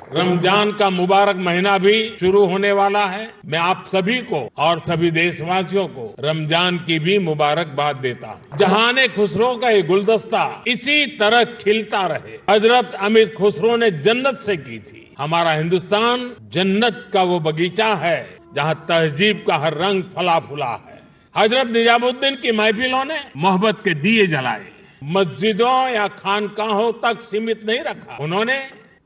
रमजान का मुबारक महीना भी शुरू होने वाला है। मैं आप सभी को और सभी देशवासियों को रमजान की भी मुबारकबाद देता हूँ। जहाने खुसरो का ये गुलदस्ता इसी तरह खिलता रहे। हजरत अमीर खुसरो ने जन्नत से की थी। हमारा हिंदुस्तान जन्नत का वो बगीचा है जहाँ तहजीब का हर रंग फला फूला है। हजरत निजामुद्दीन की महफिलों ने मोहब्बत के दिए जलाए, मस्जिदों या खानकाहों तक सीमित नहीं रखा। उन्होंने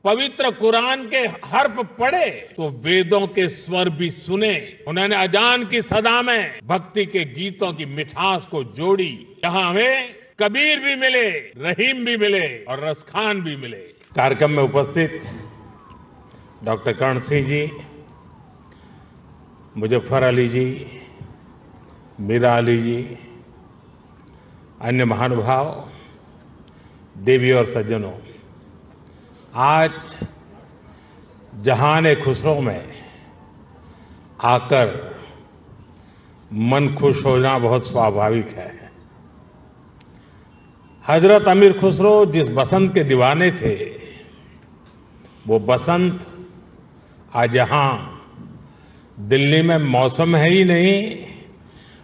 पवित्र कुरान के हर्फ पढ़े तो वेदों के स्वर भी सुने। उन्होंने अजान की सदा में भक्ति के गीतों की मिठास को जोड़ी। यहाँ हमें कबीर भी मिले, रहीम भी मिले और रसखान भी मिले। कार्यक्रम में उपस्थित डॉक्टर कर्ण सिंह जी, मुजफ्फर अली जी, मीरा अली जी, अन्य महानुभाव, देवी और सज्जनों, आज जहान खुसरो में आकर मन खुश होना बहुत स्वाभाविक है। हजरत अमीर खुसरो जिस बसंत के दीवाने थे, वो बसंत आज यहाँ दिल्ली में मौसम है ही नहीं,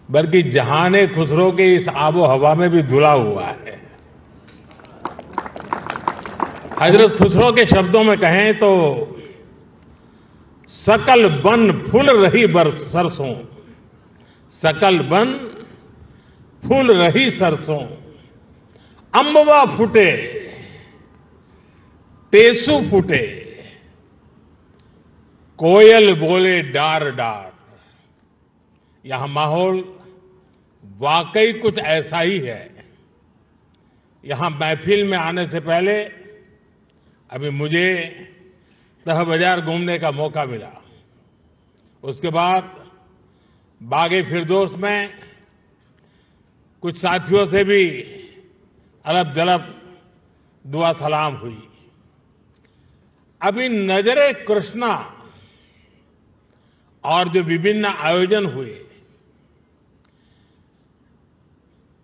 बल्कि जहान खुसरो के इस आबो हवा में भी धुला हुआ है। हजरत खुसरो के शब्दों में कहें तो सकल बन फूल रही बरस सरसों, सकल बन फूल रही सरसों, अम्बवा फूटे टेसू फूटे, कोयल बोले डार डार। यहां माहौल वाकई कुछ ऐसा ही है। यहां महफिल में आने से पहले अभी मुझे तह बाजार घूमने का मौका मिला। उसके बाद बागे फिरदौस में कुछ साथियों से भी अलब जलब दुआ सलाम हुई। अभी नजरे कृष्णा और जो विभिन्न आयोजन हुए,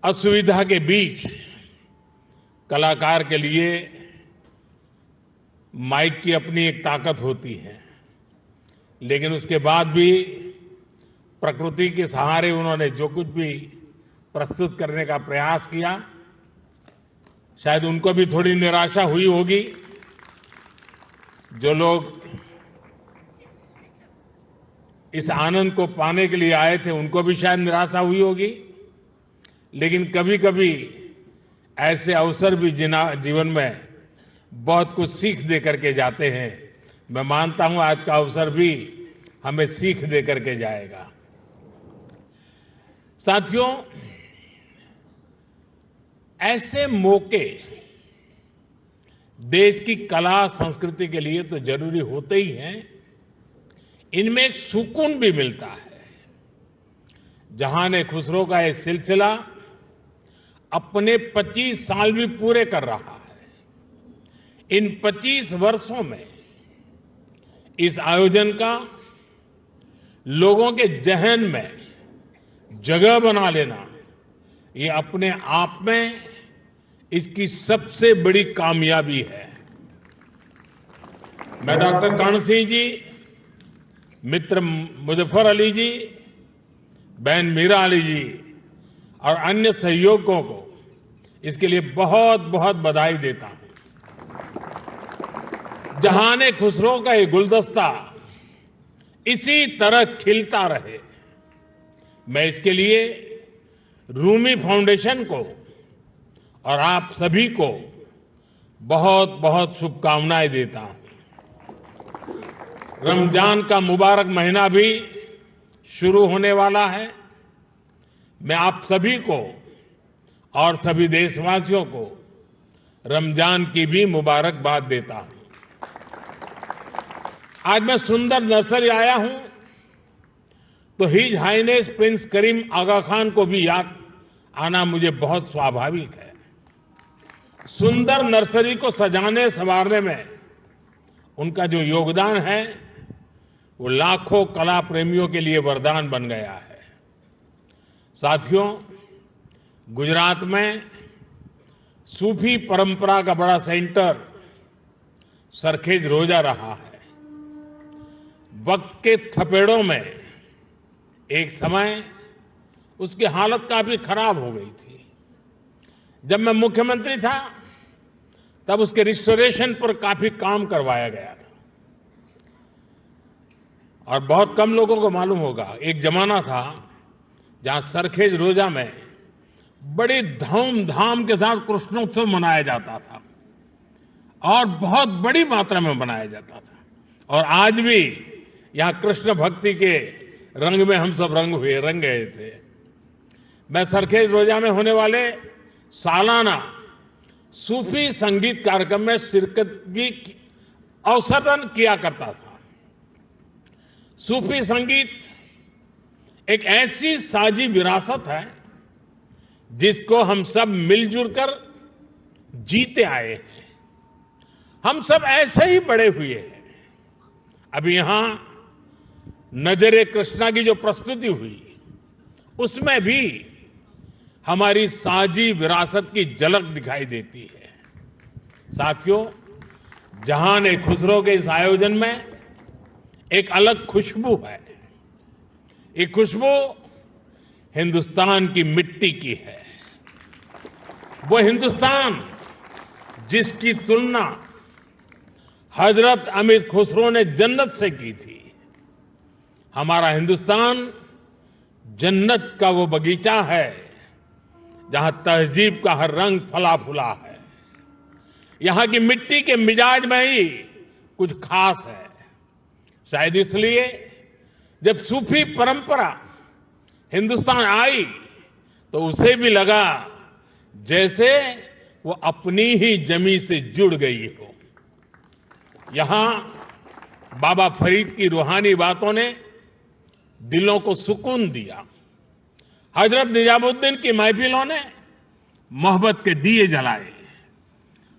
असुविधा के बीच कलाकार के लिए माइक की अपनी एक ताकत होती है, लेकिन उसके बाद भी प्रकृति के सहारे उन्होंने जो कुछ भी प्रस्तुत करने का प्रयास किया, शायद उनको भी थोड़ी निराशा हुई होगी। जो लोग इस आनंद को पाने के लिए आए थे, उनको भी शायद निराशा हुई होगी। लेकिन कभी कभी ऐसे अवसर भी जीवन में बहुत कुछ सीख दे करके जाते हैं। मैं मानता हूं आज का अवसर भी हमें सीख दे करके जाएगा। साथियों, ऐसे मौके देश की कला संस्कृति के लिए तो जरूरी होते ही हैं, इनमें एक सुकून भी मिलता है। जहान खुसरो का ये सिलसिला अपने 25 साल भी पूरे कर रहा है। इन 25 वर्षों में इस आयोजन का लोगों के जहन में जगह बना लेना, ये अपने आप में इसकी सबसे बड़ी कामयाबी है। मैं डॉक्टर कर्ण सिंह जी, मित्र मुजफ्फर अली जी, बहन मीरा अली जी और अन्य सहयोगियों को इसके लिए बहुत बहुत बधाई देता हूं। जहान खुसरो का ये गुलदस्ता इसी तरह खिलता रहे। मैं इसके लिए रूमी फाउंडेशन को और आप सभी को बहुत बहुत शुभकामनाएं देता हूं। रमजान का मुबारक महीना भी शुरू होने वाला है। मैं आप सभी को और सभी देशवासियों को रमजान की भी मुबारकबाद देता हूं। आज मैं सुंदर नर्सरी आया हूं तो हिज हाइनेस प्रिंस करीम आगा खान को भी याद आना मुझे बहुत स्वाभाविक है। सुंदर नर्सरी को सजाने संवारने में उनका जो योगदान है, वो लाखों कला प्रेमियों के लिए वरदान बन गया है। साथियों, गुजरात में सूफी परंपरा का बड़ा सेंटर सरखेज रोजा रहा है। वक्त के थपेड़ों में एक समय उसकी हालत काफी खराब हो गई थी। जब मैं मुख्यमंत्री था तब उसके रिस्टोरेशन पर काफी काम करवाया गया था। और बहुत कम लोगों को मालूम होगा, एक जमाना था जहां सरखेज रोजा में बड़ी धूमधाम के साथ कृष्णोत्सव मनाया जाता था और बहुत बड़ी मात्रा में मनाया जाता था। और आज भी यहां कृष्ण भक्ति के रंग में हम सब रंग गए थे। मैं सरखेज रोजा में होने वाले सालाना सूफी संगीत कार्यक्रम में शिरकत भी अवसरन किया करता था। सूफी संगीत एक ऐसी साजी विरासत है जिसको हम सब मिलजुल कर जीते आए हैं। हम सब ऐसे ही बड़े हुए हैं। अभी यहां नजरे कृष्णा की जो प्रस्तुति हुई उसमें भी हमारी साजी विरासत की झलक दिखाई देती है। साथियों, जहान खुसरो के इस आयोजन में एक अलग खुशबू है। ये खुशबू हिंदुस्तान की मिट्टी की है। वो हिंदुस्तान जिसकी तुलना हजरत अमीर खुसरो ने जन्नत से की थी। हमारा हिंदुस्तान जन्नत का वो बगीचा है जहां तहजीब का हर रंग फला फूला है। यहां की मिट्टी के मिजाज में ही कुछ खास है। शायद इसलिए जब सूफी परंपरा हिंदुस्तान आई तो उसे भी लगा जैसे वो अपनी ही जमी से जुड़ गई हो। यहां बाबा फरीद की रूहानी बातों ने दिलों को सुकून दिया। हजरत निजामुद्दीन की महफिलों ने मोहब्बत के दिए जलाए।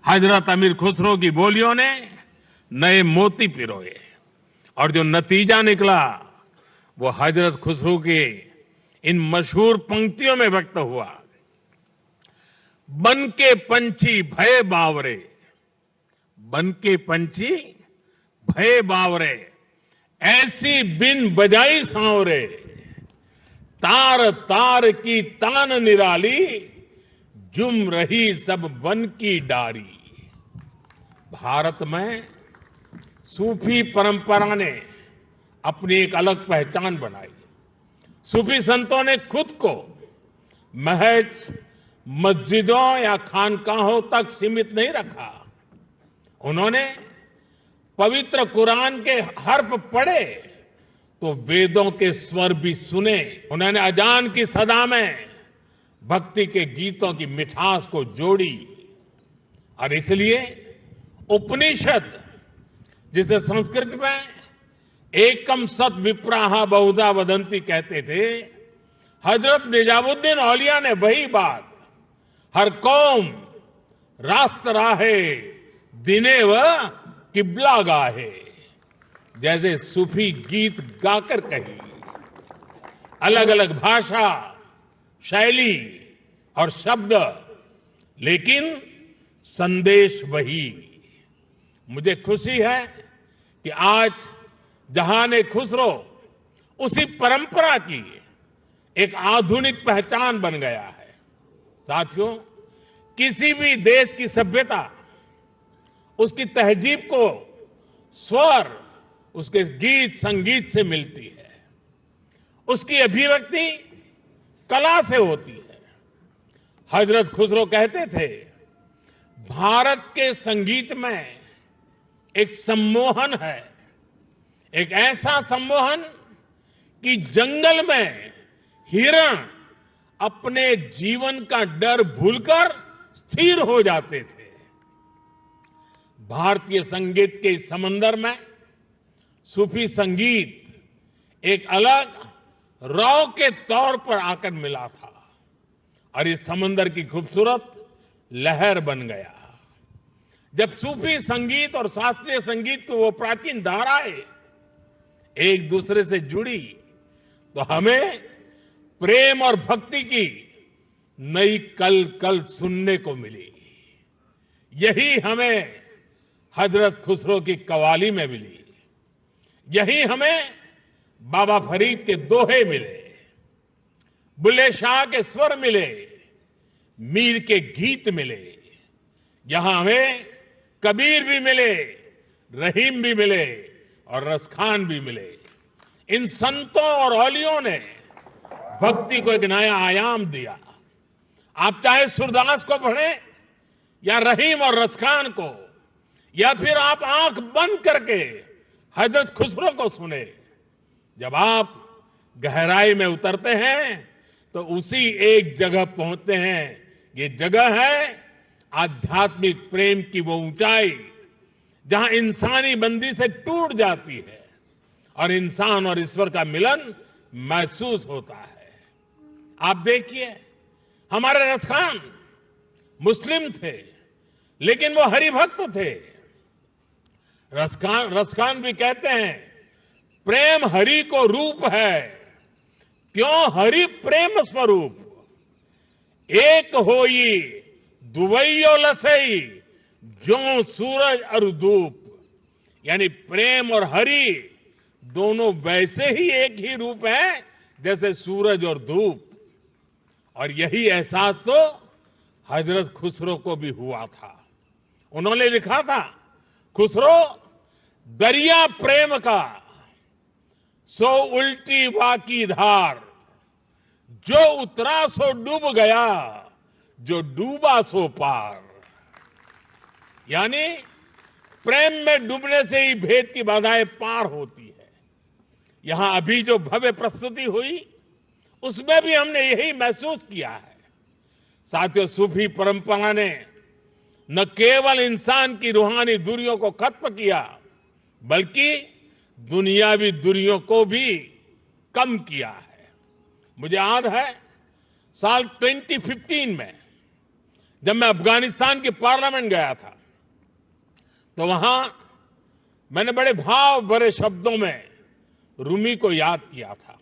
हजरत अमीर खुसरो की बोलियों ने नए मोती पिरोए। और जो नतीजा निकला वो हजरत खुसरो के इन मशहूर पंक्तियों में व्यक्त हुआ। बन के पंछी भय बावरे, बन के पंछी भय बावरे, ऐसी बिन बजाई सांवरे, तार तार की तान निराली, जुम रही सब वन की डारी। भारत में सूफी परंपरा ने अपनी एक अलग पहचान बनाई। सूफी संतों ने खुद को महज मस्जिदों या खानकाहों तक सीमित नहीं रखा। उन्होंने पवित्र कुरान के हर्फ पढ़े तो वेदों के स्वर भी सुने। उन्होंने अजान की सदा में भक्ति के गीतों की मिठास को जोड़ी। और इसलिए उपनिषद, जिसे संस्कृत में एकम सत विप्राहा बहुधा वदंती कहते थे, हजरत निजामुद्दीन औलिया ने वही बात हर कौम रास्त राहे दिने व किबला गाहे जैसे सूफी गीत गाकर कही। अलग अलग भाषा, शैली और शब्द, लेकिन संदेश वही। मुझे खुशी है कि आज जहान खुसरो उसी परंपरा की एक आधुनिक पहचान बन गया है। साथियों, किसी भी देश की सभ्यता उसकी तहजीब को स्वर उसके गीत संगीत से मिलती है। उसकी अभिव्यक्ति कला से होती है। हजरत खुसरो कहते थे, भारत के संगीत में एक सम्मोहन है, एक ऐसा सम्मोहन कि जंगल में हिरण अपने जीवन का डर भूलकर स्थिर हो जाते थे। भारतीय संगीत के इस समंदर में सूफी संगीत एक अलग रौ के तौर पर आकर मिला था और इस समंदर की खूबसूरत लहर बन गया। जब सूफी संगीत और शास्त्रीय संगीत की वो प्राचीन धाराएं एक दूसरे से जुड़ी तो हमें प्रेम और भक्ति की नई कल कल सुनने को मिली। यही हमें हजरत खुसरो की कवाली में मिली। यही हमें बाबा फरीद के दोहे मिले, बुल्ले शाह के स्वर मिले, मीर के गीत मिले। यहां हमें कबीर भी मिले, रहीम भी मिले और रसखान भी मिले। इन संतों और औलियों ने भक्ति को एक नया आयाम दिया। आप चाहे सूरदास को पढ़ें या रहीम और रसखान को, या फिर आप आंख बंद करके हजरत खुसरो को सुने। जब आप गहराई में उतरते हैं तो उसी एक जगह पहुंचते हैं। ये जगह है आध्यात्मिक प्रेम की वो ऊंचाई जहां इंसानी बंदी से टूट जाती है और इंसान और ईश्वर का मिलन महसूस होता है। आप देखिए, हमारे रसखान मुस्लिम थे लेकिन वो हरिभक्त थे। रसखान भी कहते हैं, प्रेम हरि को रूप है, त्यों हरि प्रेम स्वरूप। एक होई दुवैयो लसई, जो सूरज और धूप। यानी प्रेम और हरि दोनों वैसे ही एक ही रूप है जैसे सूरज और धूप। और यही एहसास तो हजरत खुसरो को भी हुआ था। उन्होंने लिखा था, खुसरो दरिया प्रेम का सो उल्टी वाकी धार, जो उतरा सो डूब गया, जो डूबा सो पार। यानी प्रेम में डूबने से ही भेद की बाधाएं पार होती है। यहां अभी जो भव्य प्रस्तुति हुई उसमें भी हमने यही महसूस किया है। साथियों, सूफी परंपरा ने न केवल इंसान की रूहानी दूरियों को खत्म किया बल्कि दुनियावी दूरियों को भी कम किया है। मुझे याद है साल 2015 में जब मैं अफगानिस्तान की पार्लियामेंट गया था तो वहां मैंने बड़े भाव भरे शब्दों में रूमी को याद किया था।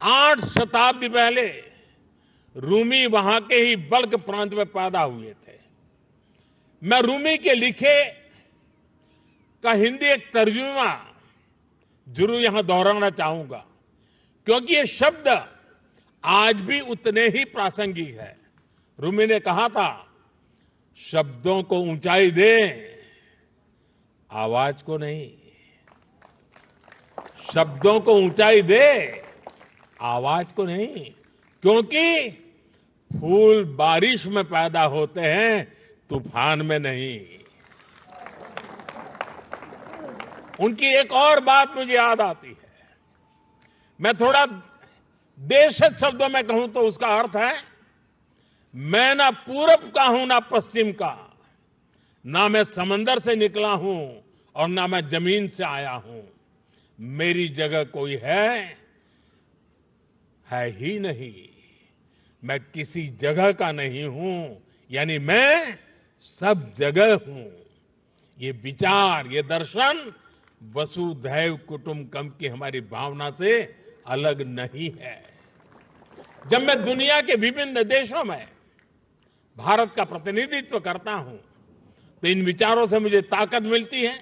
8 शताब्दी पहले रूमी वहां के ही बल्ख प्रांत में पैदा हुए थे। मैं रूमी के लिखे का हिंदी एक तर्जुमा जरूर यहां दोहराना चाहूंगा, क्योंकि ये शब्द आज भी उतने ही प्रासंगिक है। रूमी ने कहा था, शब्दों को ऊंचाई दे, आवाज को नहीं। शब्दों को ऊंचाई दे, आवाज को नहीं, क्योंकि फूल बारिश में पैदा होते हैं, तूफान में नहीं। उनकी एक और बात मुझे याद आती है। मैं थोड़ा देशज शब्दों में कहूं तो उसका अर्थ है, मैं ना पूरब का हूं ना पश्चिम का, ना मैं समंदर से निकला हूं और ना मैं जमीन से आया हूं। मेरी जगह कोई है ही नहीं। मैं किसी जगह का नहीं हूं, यानी मैं सब जगह हूं। ये विचार, ये दर्शन वसुधैव कुटुंबकम की हमारी भावना से अलग नहीं है। जब मैं दुनिया के विभिन्न देशों में भारत का प्रतिनिधित्व करता हूं तो इन विचारों से मुझे ताकत मिलती है।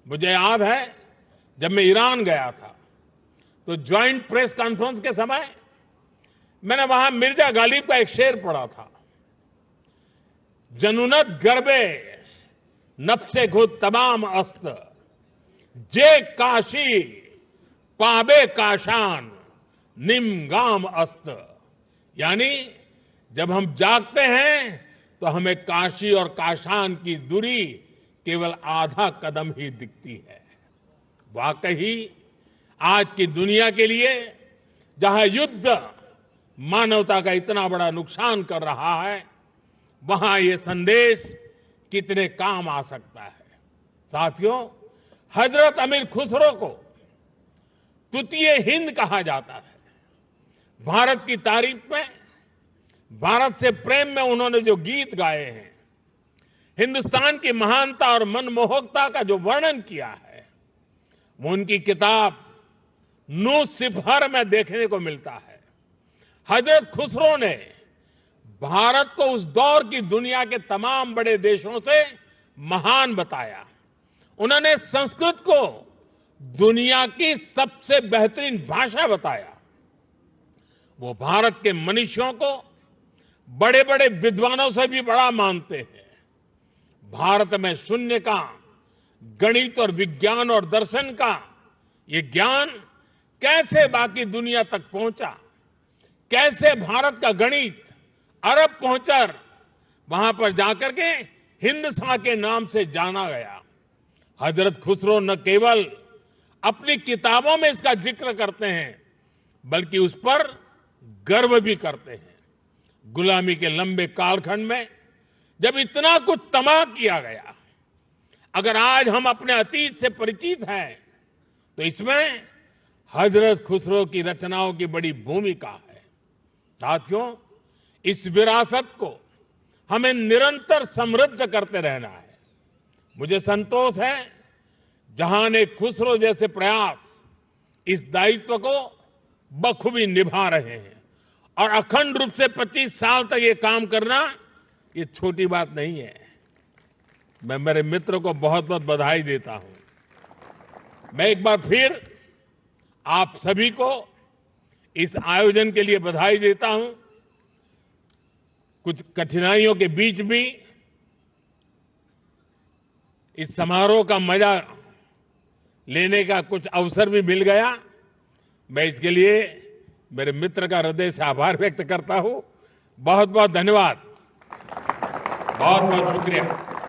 मुझे याद है जब मैं ईरान गया था तो ज्वाइंट प्रेस कॉन्फ्रेंस के समय मैंने वहां मिर्जा गालिब का एक शेर पढ़ा था, जनुनत गर्बे नफ्से खुद तमाम अस्त, जे काशी पाबे काशान निम गाम अस्त। यानी जब हम जागते हैं तो हमें काशी और काशान की दूरी केवल आधा कदम ही दिखती है। वाकई आज की दुनिया के लिए जहां युद्ध मानवता का इतना बड़ा नुकसान कर रहा है, वहां ये संदेश कितने काम आ सकता है। साथियों, हजरत अमीर खुसरो को तृतीय हिंद कहा जाता है। भारत की तारीफ में, भारत से प्रेम में उन्होंने जो गीत गाए हैं, हिंदुस्तान की महानता और मनमोहकता का जो वर्णन किया है, वो उनकी किताब नू सिफर में देखने को मिलता है। हजरत खुसरो ने भारत को उस दौर की दुनिया के तमाम बड़े देशों से महान बताया। उन्होंने संस्कृत को दुनिया की सबसे बेहतरीन भाषा बताया। वो भारत के मनीषियों को बड़े बड़े विद्वानों से भी बड़ा मानते हैं। भारत में शून्य का, गणित और विज्ञान और दर्शन का ये ज्ञान कैसे बाकी दुनिया तक पहुंचा, कैसे भारत का गणित अरब पहुंचकर वहां पर जाकर के हिंदसा के नाम से जाना गया। हजरत खुसरो न केवल अपनी किताबों में इसका जिक्र करते हैं, बल्कि उस पर गर्व भी करते हैं। गुलामी के लंबे कालखंड में जब इतना कुछ तबाह किया गया, अगर आज हम अपने अतीत से परिचित हैं तो इसमें हजरत खुसरो की रचनाओं की बड़ी भूमिका है। साथियों, इस विरासत को हमें निरंतर समृद्ध करते रहना है। मुझे संतोष है जहां खुसरो जैसे प्रयास इस दायित्व को बखूबी निभा रहे हैं, और अखंड रूप से 25 साल तक ये काम करना ये छोटी बात नहीं है। मैं मेरे मित्र को बहुत बहुत बधाई देता हूं। मैं एक बार फिर आप सभी को इस आयोजन के लिए बधाई देता हूं। कुछ कठिनाइयों के बीच भी इस समारोह का मजा लेने का कुछ अवसर भी मिल गया। मैं इसके लिए मेरे मित्र का हृदय से आभार व्यक्त करता हूं। बहुत बहुत धन्यवाद, बहुत बहुत शुक्रिया।